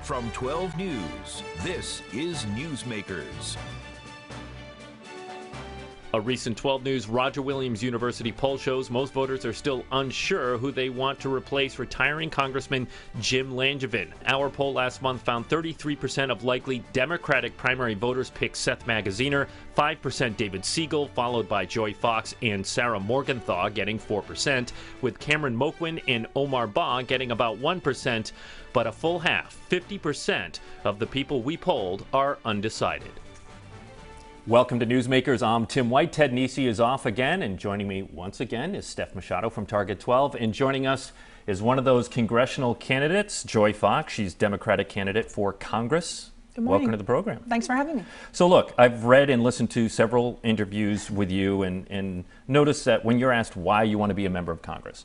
From 12 News, this is Newsmakers. A recent 12 News Roger Williams University poll shows most voters are still unsure who they want to replace retiring Congressman Jim Langevin. Our poll last month found 33% of likely Democratic primary voters picked Seth Magaziner, 5% David Siegel, followed by Joy Fox and Sarah Morgenthau getting 4%, with Cameron Moquin and Omar Ba getting about 1%, but a full half, 50% of the people we polled are undecided. Welcome to Newsmakers. I'm Tim White. Ted Nesi is off again, and joining me once again is Steph Machado from Target 12. And joining us is one of those congressional candidates, Joy Fox. She's Democratic candidate for Congress. Good morning. Welcome to the program. Thanks for having me. So look, I've read and listened to several interviews with you and noticed that when you're asked why you want to be a member of Congress,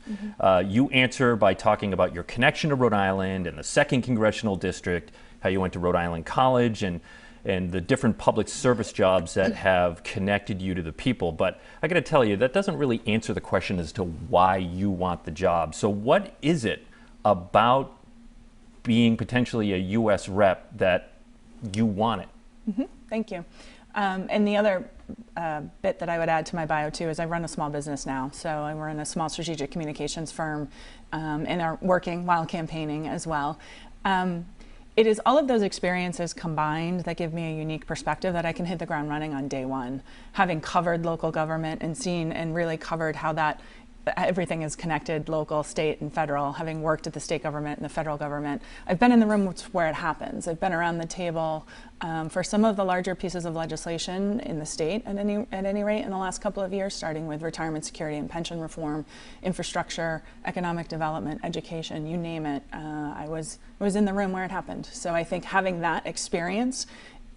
you answer by talking about your connection to Rhode Island and the 2nd Congressional District, how you went to Rhode Island College, and the different public service jobs that have connected you to the people. But I got to tell you, that doesn't really answer the question as to why you want the job. So what is it about being potentially a U.S. rep that you want it? Thank you. And the other bit that I would add to my bio too is I run a small business now. So I run a small strategic communications firm and are working while campaigning as well. It is all of those experiences combined that give me a unique perspective that I can hit the ground running on day one. Having covered local government and seen and really covered how that everything is connected, local, state, and federal, having worked at the state government and the federal government, I've been in the room where it happens. I've been around the table for some of the larger pieces of legislation in the state at any rate in the last couple of years, starting with retirement security and pension reform, infrastructure, economic development, education, you name it. I was in the room where it happened. So I think having that experience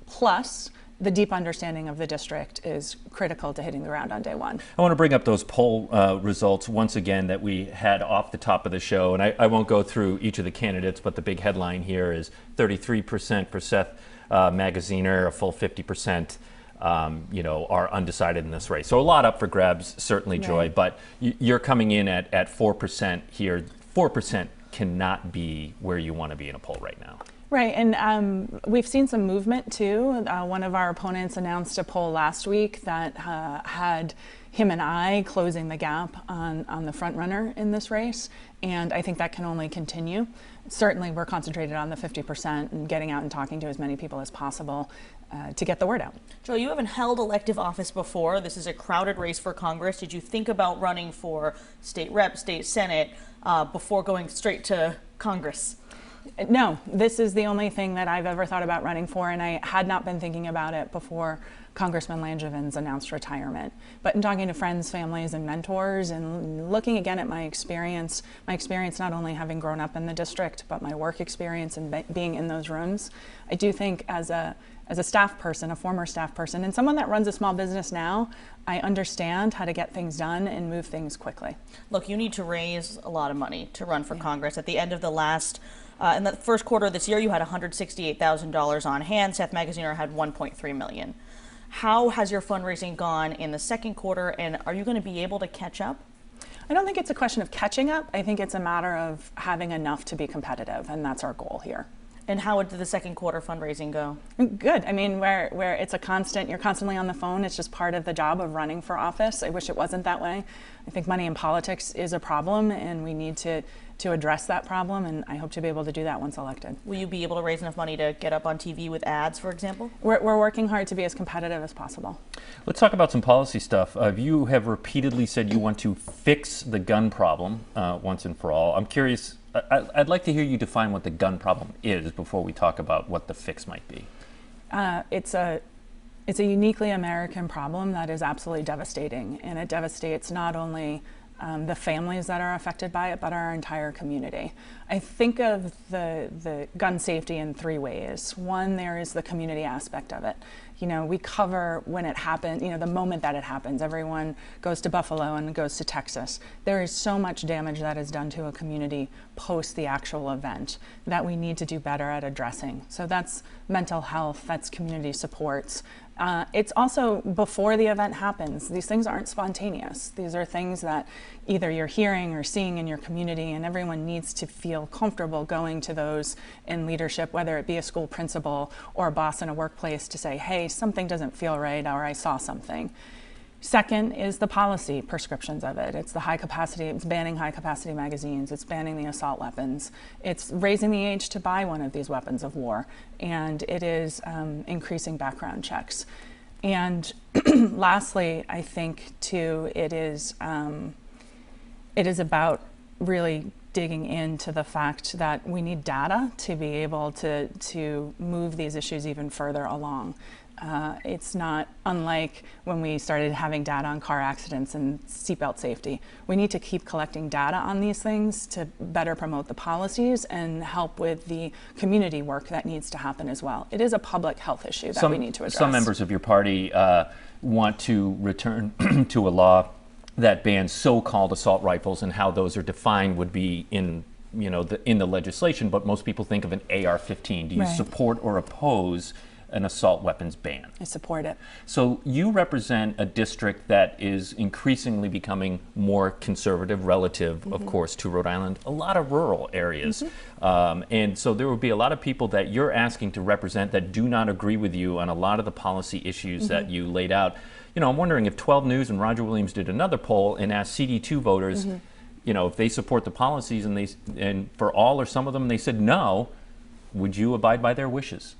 plus the deep understanding of the district is critical to hitting the ground on day one. I want to bring up those poll results once again that we had off the top of the show, and I won't go through each of the candidates, but the big headline here is 33% for Seth Magaziner, a full 50% are undecided in this race. So a lot up for grabs, certainly, Joy, right. But you're coming in at 4% here. 4% cannot be where you want to be in a poll right now. Right, and we've seen some movement too. One of our opponents announced a poll last week that had him and I closing the gap on the front runner in this race, and I think that can only continue. Certainly we're concentrated on the 50% and getting out and talking to as many people as possible to get the word out. Joe, you haven't held elective office before. This is a crowded race for Congress. Did you think about running for state rep, state senate before going straight to Congress? No, this is the only thing that I've ever thought about running for, and I had not been thinking about it before Congressman Langevin's announced retirement. But in talking to friends, families, and mentors, and looking again at my experience not only having grown up in the district, but my work experience and being in those rooms, I do think as a staff person, a former staff person, and someone that runs a small business now, I understand how to get things done and move things quickly. Look, you need to raise a lot of money to run for Congress. At the end of the last in the first quarter of this year, you had $168,000 on hand. Seth Magaziner had $1.3 million. How has your fundraising gone in the second quarter, and are you going to be able to catch up? I don't think it's a question of catching up. I think it's a matter of having enough to be competitive, and that's our goal here. And how did the second quarter fundraising go? Good. I mean, where it's a constant, you're constantly on the phone. It's just part of the job of running for office. I wish it wasn't that way. I think money in politics is a problem, and we need to address that problem, and I hope to be able to do that once elected. Will you be able to raise enough money to get up on TV with ads, for example? We're working hard to be as competitive as possible. Let's talk about some policy stuff. You have repeatedly said you want to fix the gun problem once and for all. I'm curious, I'd like to hear you define what the gun problem is before we talk about what the fix might be. It's a uniquely American problem that is absolutely devastating, and it devastates not only the families that are affected by it, but our entire community. I think of the gun safety in three ways. One, there is the community aspect of it. You know, we cover when it happened, you know, the moment that it happens. Everyone goes to Buffalo and goes to Texas. There is so much damage that is done to a community post the actual event that we need to do better at addressing. So that's mental health, that's community supports. It's also before the event happens. These things aren't spontaneous. These are things that either you're hearing or seeing in your community, and everyone needs to feel feel comfortable going to those in leadership, whether it be a school principal or a boss in a workplace, to say, hey, something doesn't feel right, or I saw something. Second is the policy prescriptions of it. It's the high capacity, it's banning high capacity magazines, it's banning the assault weapons, it's raising the age to buy one of these weapons of war, and it is increasing background checks. And lastly, I think too, it is about really digging into the fact that we need data to be able to move these issues even further along. It's not unlike when we started having data on car accidents and seatbelt safety. We need to keep collecting data on these things to better promote the policies and help with the community work that needs to happen as well. It is a public health issue that we need to address. Some members of your party want to return to a law that bans so-called assault rifles, and how those are defined would be in the legislation, but most people think of an AR-15. Do you support or oppose an assault weapons ban? I support it. So you represent a district that is increasingly becoming more conservative relative, of course, to Rhode Island, a lot of rural areas. And so there will be a lot of people that you're asking to represent that do not agree with you on a lot of the policy issues that you laid out. I'm wondering if 12 News and Roger Williams did another poll and asked CD2 voters, if they support the policies, and for all or some of them they said no, would you abide by their wishes?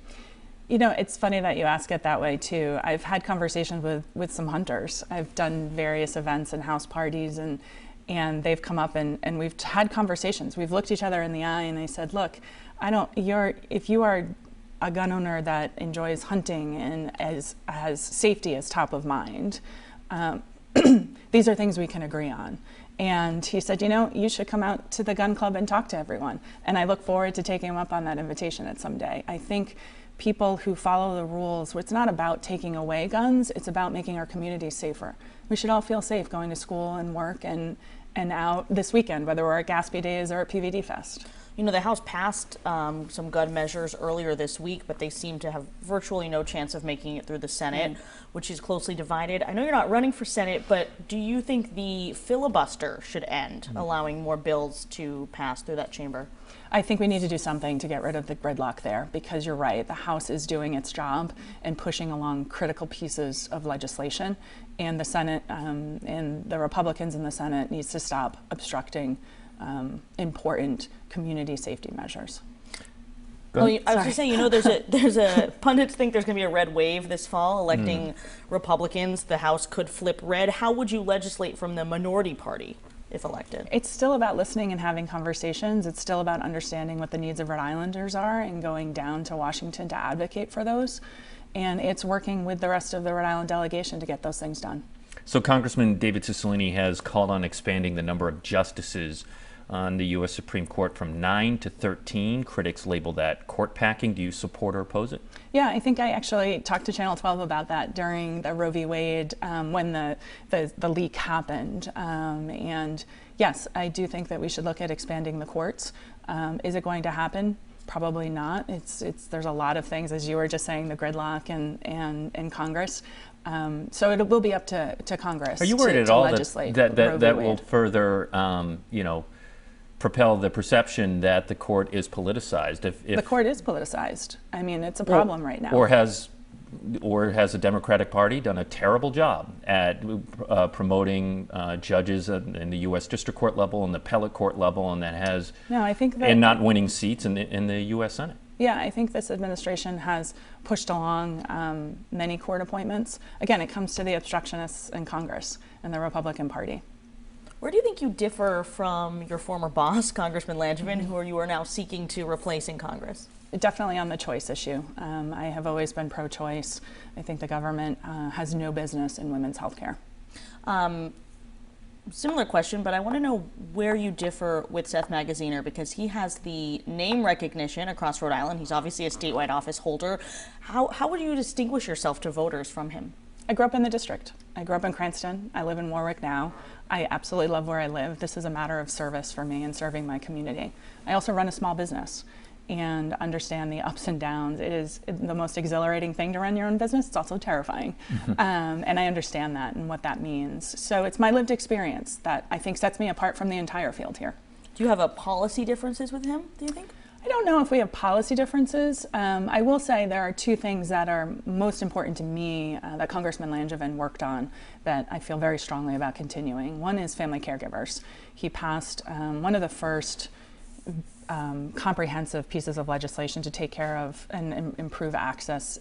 It's funny that you ask it that way too. I've had conversations with some hunters. I've done various events and house parties, and they've come up and we've had conversations. We've looked each other in the eye, and I said, look, if you are a gun owner that enjoys hunting and has safety as top of mind, these are things we can agree on. And he said, you should come out to the gun club and talk to everyone. And I look forward to taking him up on that invitation at some day. I think people who follow the rules, it's not about taking away guns, it's about making our communities safer. We should all feel safe going to school and work and out this weekend, whether we're at Gatsby Days or at PVD Fest. The House passed some gun measures earlier this week, but they seem to have virtually no chance of making it through the Senate, which is closely divided. I know you're not running for Senate, but do you think the filibuster should end, allowing more bills to pass through that chamber? I think we need to do something to get rid of the gridlock there, because you're right, the House is doing its job and pushing along critical pieces of legislation, and the Senate and the Republicans in the Senate needs to stop obstructing important community safety measures. Well, I was just saying, there's a pundits think there's going to be a red wave this fall electing Republicans. The House could flip red. How would you legislate from the minority party if elected? It's still about listening and having conversations. It's still about understanding what the needs of Rhode Islanders are and going down to Washington to advocate for those. And it's working with the rest of the Rhode Island delegation to get those things done. So Congressman David Cicilline has called on expanding the number of justices on the U.S. Supreme Court from 9 to 13. Critics label that court packing. Do you support or oppose it? Yeah, I think I actually talked to Channel 12 about that during the Roe v. Wade when the leak happened. And yes, I do think that we should look at expanding the courts. Is it going to happen? Probably not. There's a lot of things, as you were just saying, the gridlock and Congress. So it will be up to Congress. Are you worried at all that will further, propel the perception that the court is politicized? If the court is politicized. I mean, it's a problem right now. Or has the Democratic Party done a terrible job at promoting judges in the U.S. District Court level and the appellate court level, and and not winning seats in the U.S. Senate? Yeah, I think this administration has pushed along many court appointments. Again, it comes to the obstructionists in Congress and the Republican Party. Where do you think you differ from your former boss, Congressman Langevin, who you are now seeking to replace in Congress? Definitely on the choice issue. I have always been pro-choice. I think the government has no business in women's health care. Similar question, but I want to know where you differ with Seth Magaziner, because he has the name recognition across Rhode Island. He's obviously a statewide office holder. How would you distinguish yourself to voters from him? I grew up in the district. I grew up in Cranston. I live in Warwick now. I absolutely love where I live. This is a matter of service for me and serving my community. I also run a small business and understand the ups and downs. It is the most exhilarating thing to run your own business. It's also terrifying. And I understand that and what that means. So it's my lived experience that I think sets me apart from the entire field here. Do you have a policy differences with him, do you think? I don't know if we have policy differences. I will say there are two things that are most important to me that Congressman Langevin worked on that I feel very strongly about continuing. One is family caregivers. He passed one of the first comprehensive pieces of legislation to take care of and improve access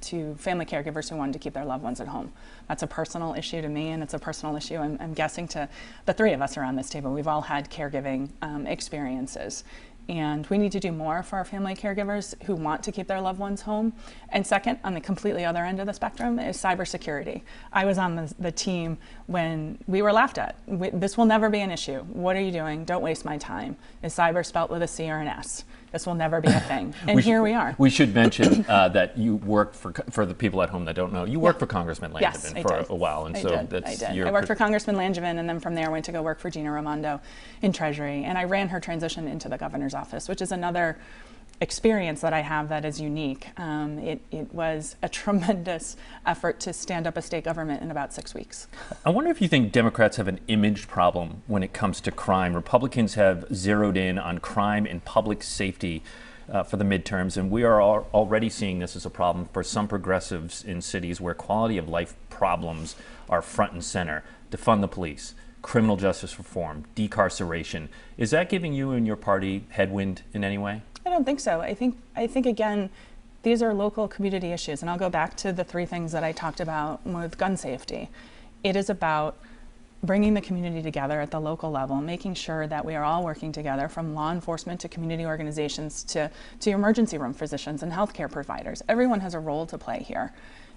to family caregivers who wanted to keep their loved ones at home. That's a personal issue to me, and it's a personal issue, I'm guessing, to the three of us around this table. We've all had caregiving experiences. And we need to do more for our family caregivers who want to keep their loved ones home. And second, on the completely other end of the spectrum, is cybersecurity. I was on the team when we were laughed at. This will never be an issue. What are you doing? Don't waste my time. Is cyber spelt with a C or an S? This will never be a thing. And here we are. We should mention that you worked for the people at home that don't know. You worked for Congressman Langevin for a while, and I did. I worked for Congressman Langevin, and then from there went to go work for Gina Raimondo in Treasury, and I ran her transition into the governor's office, which is another experience that I have that is unique. It was a tremendous effort to stand up a state government in about 6 weeks. I wonder if you think Democrats have an image problem when it comes to crime. Republicans have zeroed in on crime and public safety for the midterms, and we are already seeing this as a problem for some progressives in cities where quality of life problems are front and center. Defund the police, criminal justice reform, decarceration. Is that giving you and your party headwind in any way? I don't think so. I think again, these are local community issues, and I'll go back to the three things that I talked about with gun safety. It is about bringing the community together at the local level, making sure that we are all working together, from law enforcement to community organizations to emergency room physicians and healthcare providers. Everyone has a role to play here.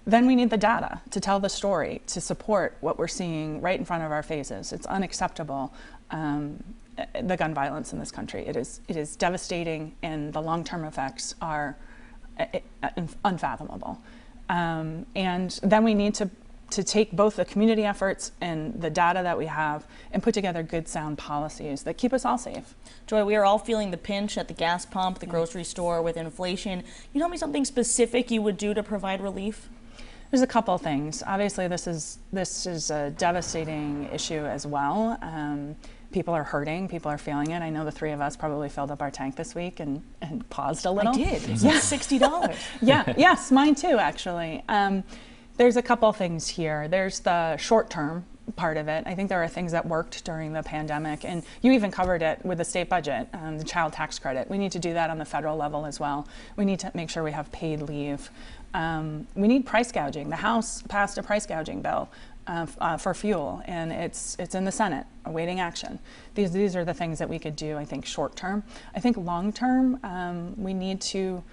Then we need the data to tell the story, to support what we're seeing right in front of our faces. It's unacceptable, the gun violence in this country. It is devastating, and the long-term effects are unfathomable. And then we need to take both the community efforts and the data that we have and put together good, sound policies that keep us all safe. Joy, we are all feeling the pinch at the gas pump, the grocery store with inflation. Can you tell me something specific you would do to provide relief? There's a couple things. Obviously, this is a devastating issue as well. People are hurting. People are feeling it. I know the three of us probably filled up our tank this week and paused a little. I did. It's like $60. Yes, mine too, actually. There's a couple things here. There's the short-term part of it. I think there are things that worked during the pandemic, and you even covered it with the state budget, the child tax credit. We need to do that on the federal level as well. We need to make sure we have paid leave. We need price gouging. The House passed a price gouging bill for fuel, and it's in the Senate awaiting action. These are the things that we could do, I think, short term. I think long term, we need to,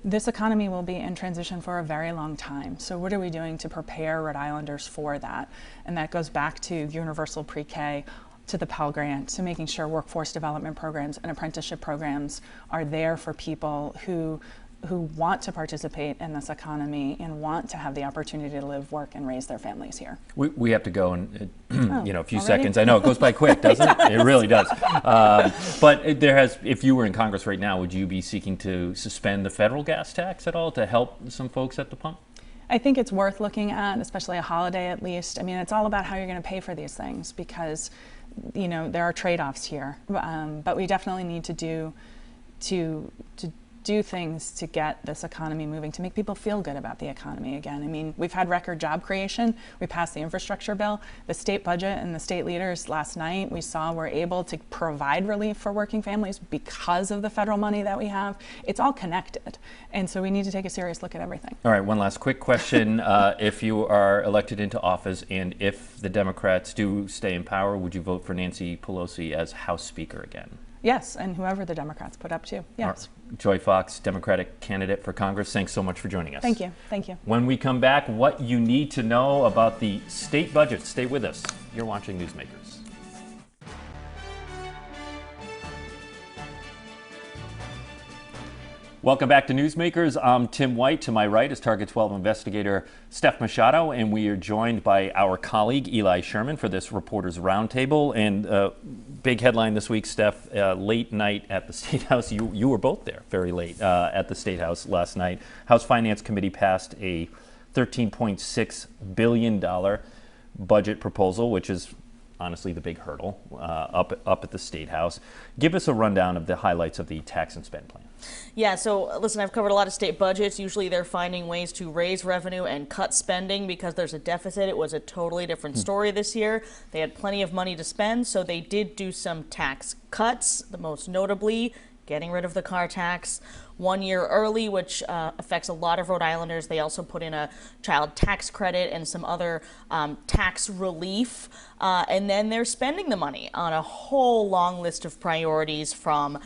this economy will be in transition for a very long time. So what are we doing to prepare Rhode Islanders for that? And that goes back to universal pre-K, to the Pell Grant, to making sure workforce development programs and apprenticeship programs are there for people who want to participate in this economy and want to have the opportunity to live, work, and raise their families here. We have to go in a few already? seconds. I know it goes by quick, doesn't it? It really does. But if you were in Congress right now, would you be seeking to suspend the federal gas tax at all to help some folks at the pump? I think it's worth looking at, especially a holiday at least. I mean, it's all about how you're going to pay for these things, because there are trade-offs here. But we definitely need to do things to get this economy moving, to make people feel good about the economy again. I mean, we've had record job creation. We passed the infrastructure bill. The state budget and the state leaders last night, we saw we're able to provide relief for working families because of the federal money that we have. It's all connected. And so we need to take a serious look at everything. All right, one last quick question. If you are elected into office and if the Democrats do stay in power, would you vote for Nancy Pelosi as House Speaker again? Yes, and whoever the Democrats put up to, yes. Joy Fox, Democratic candidate for Congress, thanks so much for joining us. Thank you. Thank you. When we come back, what you need to know about the state budget. Stay with us. You're watching Newsmakers. Welcome back to Newsmakers. I'm Tim White. To my right is Target 12 investigator Steph Machado, and we are joined by our colleague Eli Sherman for this Reporters Roundtable. And big headline this week, Steph, late night at the State House. You were both there very late at the State House last night. House Finance Committee passed a $13.6 billion budget proposal, which is honestly the big hurdle up at the State House. Give us a rundown of the highlights of the tax and spend plan. Yeah, so listen, I've covered a lot of state budgets. Usually they're finding ways to raise revenue and cut spending because there's a deficit. It was a totally different story this year. They had plenty of money to spend, so they did do some tax cuts, the most notably getting rid of the car tax 1 year early, which affects a lot of Rhode Islanders. They also put in a child tax credit and some other tax relief. And then they're spending the money on a whole long list of priorities, from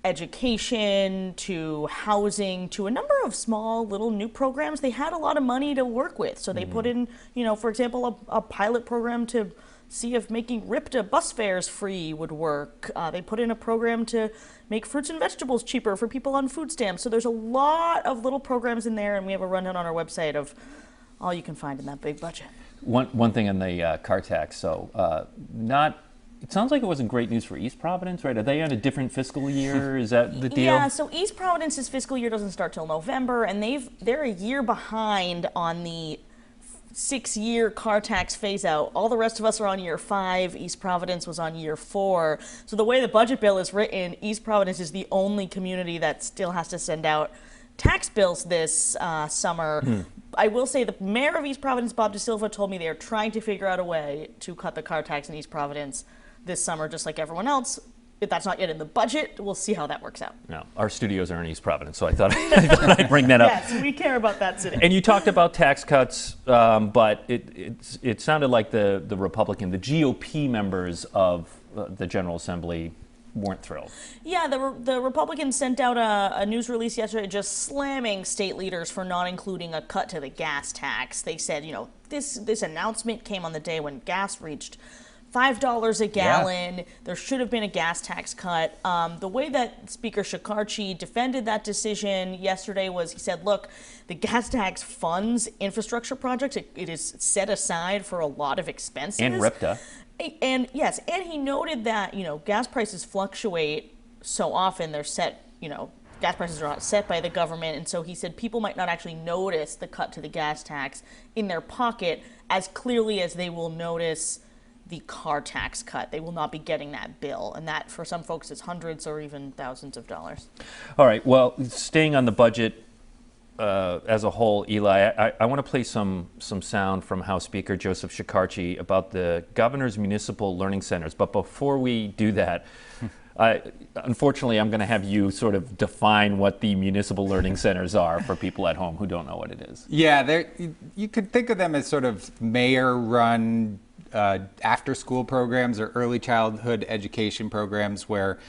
education to housing to a number of small little new programs. They had a lot of money to work with. So they put in, for example, a pilot program to see if making RIPTA bus fares free would work. They put in a program to make fruits and vegetables cheaper for people on food stamps. So there's a lot of little programs in there, and we have a rundown on our website of all you can find in that big budget. One thing on the car tax, so it sounds like it wasn't great news for East Providence, right? Are they on a different fiscal year? Is that the deal? Yeah, so East Providence's fiscal year doesn't start till November, and they're a year behind on the 6-year car tax phase out. All the rest of us are on year 5. East Providence was on year 4. So the way the budget bill is written, East Providence is the only community that still has to send out tax bills this summer. I will say the mayor of East Providence, Bob DeSilva, told me they are trying to figure out a way to cut the car tax in East Providence this summer, just like everyone else. If that's not yet in the budget, we'll see how that works out. No, our studios are in East Providence, so I thought I'd bring that up. Yes, we care about that city. And you talked about tax cuts, but it sounded like the Republican, the GOP members of the General Assembly weren't thrilled. Yeah, the Republicans sent out a news release yesterday just slamming state leaders for not including a cut to the gas tax. They said, this announcement came on the day when gas reached $5 a gallon. Yeah. There should have been a gas tax cut. The way that Speaker Shekarchi defended that decision yesterday was, he said, look, the gas tax funds infrastructure projects. It is set aside for a lot of expenses. And RIPTA. And yes, and he noted that, gas prices fluctuate so often. They're set, gas prices are not set by the government. And so he said people might not actually notice the cut to the gas tax in their pocket as clearly as they will notice the car tax cut. They will not be getting that bill. And that, for some folks, is hundreds or even thousands of dollars. All right. Well, staying on the budget as a whole, Eli, I want to play some sound from House Speaker Joseph Shekarchi about the governor's municipal learning centers. But before we do that, unfortunately, I'm going to have you sort of define what the municipal learning centers are for people at home who don't know what it is. Yeah, you could think of them as sort of mayor-run after-school programs or early childhood education programs where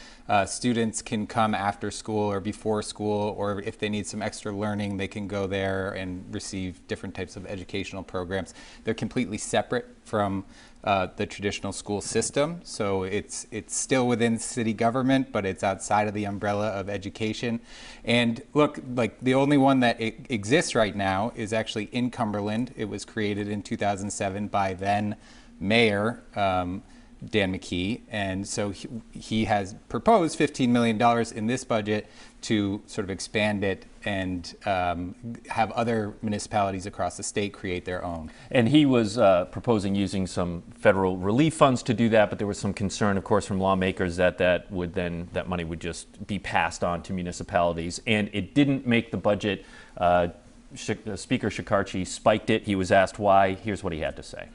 students can come after school or before school, or if they need some extra learning, they can go there and receive different types of educational programs. They're completely separate from the traditional school system, so it's still within city government, but it's outside of the umbrella of education. And look, like the only one that exists right now is actually in Cumberland. It was created in 2007 by then Mayor Dan McKee, and so he has proposed $15 million in this budget to sort of expand it and have other municipalities across the state create their own. And he was proposing using some federal relief funds to do that, but there was some concern, of course, from lawmakers that money would just be passed on to municipalities, and it didn't make the budget. Speaker Shekarchi spiked it. He was asked why. Here's what he had to say.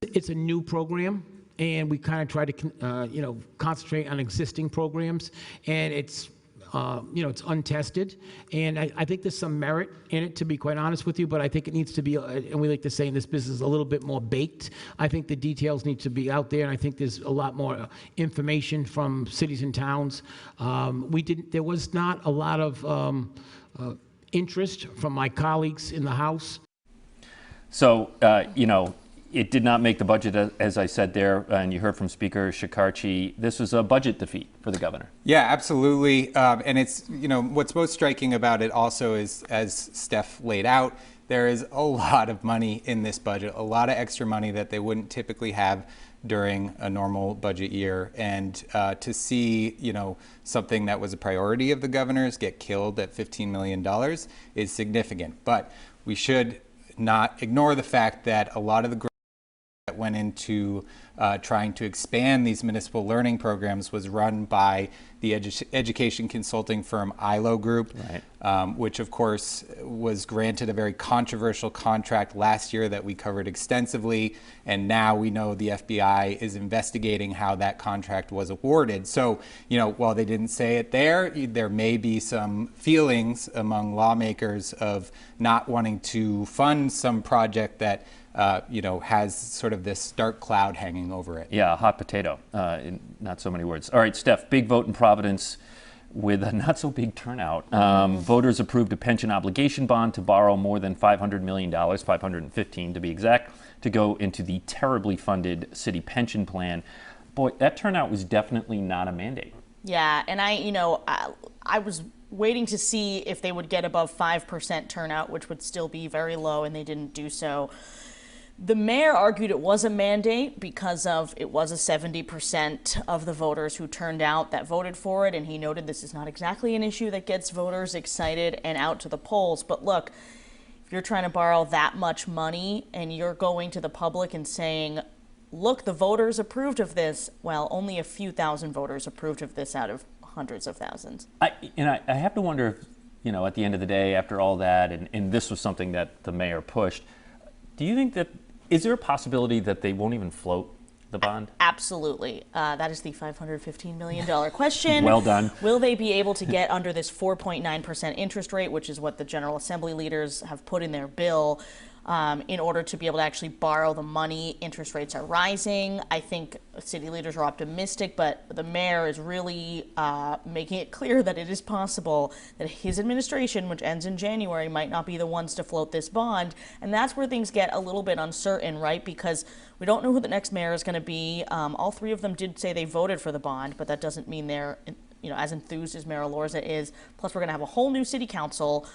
It's a new program, and we kind of try to, concentrate on existing programs, and it's, it's untested, and I think there's some merit in it, to be quite honest with you, but I think it needs to be, and we like to say in this business, a little bit more baked. I think the details need to be out there, and I think there's a lot more information from cities and towns. There was not a lot of interest from my colleagues in the House. So, it did not make the budget, as I said there, and you heard from Speaker Shekarchi. This was a budget defeat for the governor. Yeah, absolutely. And it's, what's most striking about it also is, as Steph laid out, there is a lot of money in this budget, a lot of extra money that they wouldn't typically have during a normal budget year. And to see, something that was a priority of the governor's get killed at $15 million is significant. But we should not ignore the fact that a lot of the growth that went into trying to expand these municipal learning programs was run by the education consulting firm ILO Group, which of course was granted a very controversial contract last year that we covered extensively, and now we know the FBI is investigating how that contract was awarded. So, while they didn't say it there may be some feelings among lawmakers of not wanting to fund some project that has sort of this dark cloud hanging over it. Yeah, a hot potato, in not so many words. All right, Steph, big vote in Providence with a not so big turnout. Voters approved a pension obligation bond to borrow more than $500 million, 515 to be exact, to go into the terribly funded city pension plan. Boy, that turnout was definitely not a mandate. Yeah, and I was waiting to see if they would get above 5% turnout, which would still be very low, and they didn't do so. The mayor argued it was a mandate because it was a 70% of the voters who turned out that voted for it, and he noted this is not exactly an issue that gets voters excited and out to the polls. But look, if you're trying to borrow that much money and you're going to the public and saying, look, the voters approved of this, well, only a few thousand voters approved of this out of hundreds of thousands. I have to wonder if, at the end of the day, after all that, and this was something that the mayor pushed, do you think that, is there a possibility that they won't even float the bond? Absolutely. That is the $515 million question. Well done. Will they be able to get under this 4.9% interest rate, which is what the General Assembly leaders have put in their bill, in order to be able to actually borrow the money? Interest rates are rising. I think city leaders are optimistic, but the mayor is really making it clear that it is possible that his administration, which ends in January, might not be the ones to float this bond. And that's where things get a little bit uncertain, right? Because we don't know who the next mayor is going to be. All three of them did say they voted for the bond, but that doesn't mean they're as enthused as Mayor Lorza is. Plus, we're going to have a whole new city council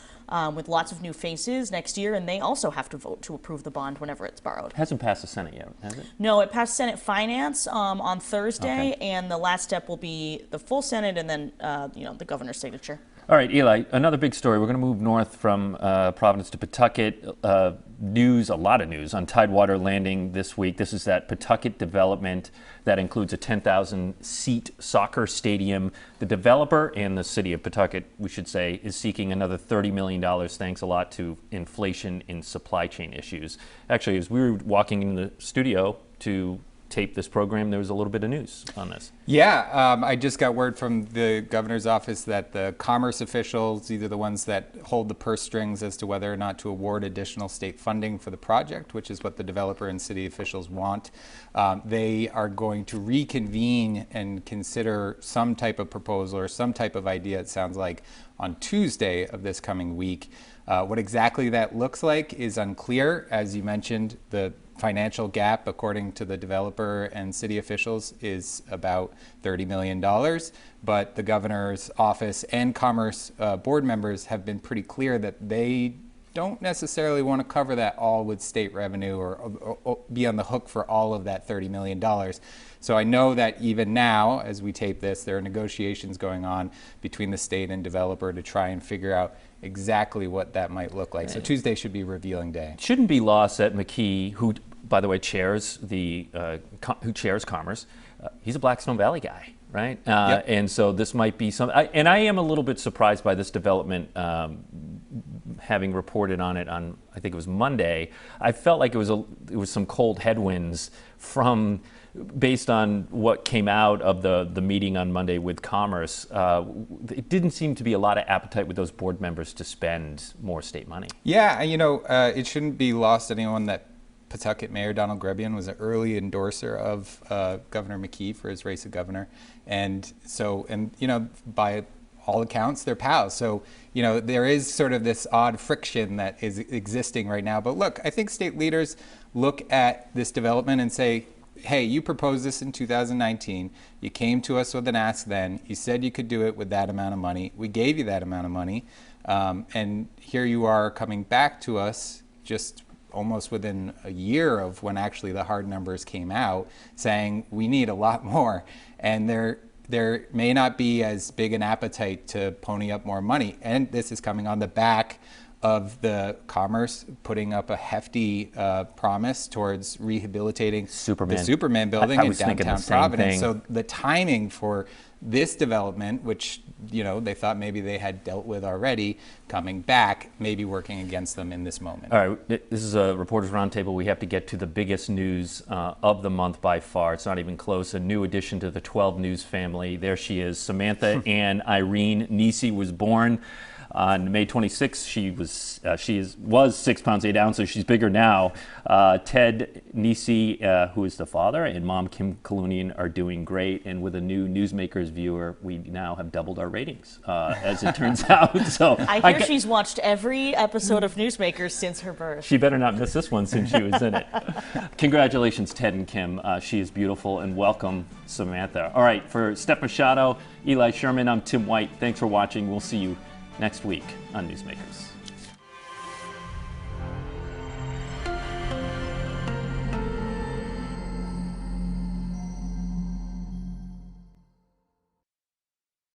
with lots of new faces next year, and they also have to vote to approve the bond whenever it's borrowed. It hasn't passed the Senate yet, has it? No, it passed Senate Finance on Thursday, Okay. and the last step will be the full Senate and then the governor's signature. All right, Eli, another big story. We're going to move north from Providence to Pawtucket. A lot of news on Tidewater landing this week. This is that Pawtucket development that includes a 10,000-seat soccer stadium. The developer and the city of Pawtucket, we should say, is seeking another $30 million, thanks a lot to inflation in supply chain issues. Actually, as we were walking in the studio to tape this program, there was a little bit of news on this. Yeah, I just got word from the governor's office that the commerce officials, either the ones that hold the purse strings as to whether or not to award additional state funding for the project, which is what the developer and city officials want, they are going to reconvene and consider some type of proposal or some type of idea, it sounds like, on Tuesday of this coming week. What exactly that looks like is unclear. As you mentioned, the financial gap, according to the developer and city officials, is about $30 million. But the governor's office and commerce board members have been pretty clear that they don't necessarily want to cover that all with state revenue or be on the hook for all of that $30 million. So I know that even now, as we tape this, there are negotiations going on between the state and developer to try and figure out exactly what that might look like. So Tuesday should be revealing day. Shouldn't be lost that McKee, who, by the way, chairs Commerce, he's a Blackstone Valley guy, right? Yep. And so this might be some. And I am a little bit surprised by this development. Having reported on it on, I think it was Monday, I felt like it was some cold headwinds based on what came out of the meeting on Monday with Commerce. It didn't seem to be a lot of appetite with those board members to spend more state money. Yeah, it shouldn't be lost to anyone that Pawtucket Mayor Donald Grebian was an early endorser of Governor McKee for his race of governor. And by all accounts, they're pals. So, there is sort of this odd friction that is existing right now. But look, I think state leaders look at this development and say, hey, you proposed this in 2019. You came to us with an ask then. You said you could do it with that amount of money. We gave you that amount of money. And here you are coming back to us just almost within a year of when actually the hard numbers came out, saying we need a lot more. And there may not be as big an appetite to pony up more money. And this is coming on the back of the Commerce putting up a hefty promise towards rehabilitating the Superman building in downtown Providence. So the timing for this development, which they thought maybe they had dealt with already, coming back, may be working against them in this moment. All right, this is a Reporters Roundtable. We have to get to the biggest news of the month by far. It's not even close. A new addition to the 12 News family. There she is, Samantha Ann Irene Nisi was born on May 26th. She was 6 pounds 8 ounces. She's bigger now. Ted Nisi, who is the father, and mom Kim Kalunian are doing great. And with a new Newsmakers viewer, we now have doubled our ratings, as it turns out. So I hear she's watched every episode of Newsmakers since her birth. She better not miss this one since she was in it. Congratulations, Ted and Kim. She is beautiful, and welcome, Samantha. All right, for Steph Machado, Eli Sherman, I'm Tim White. Thanks for watching. We'll see you next week on Newsmakers.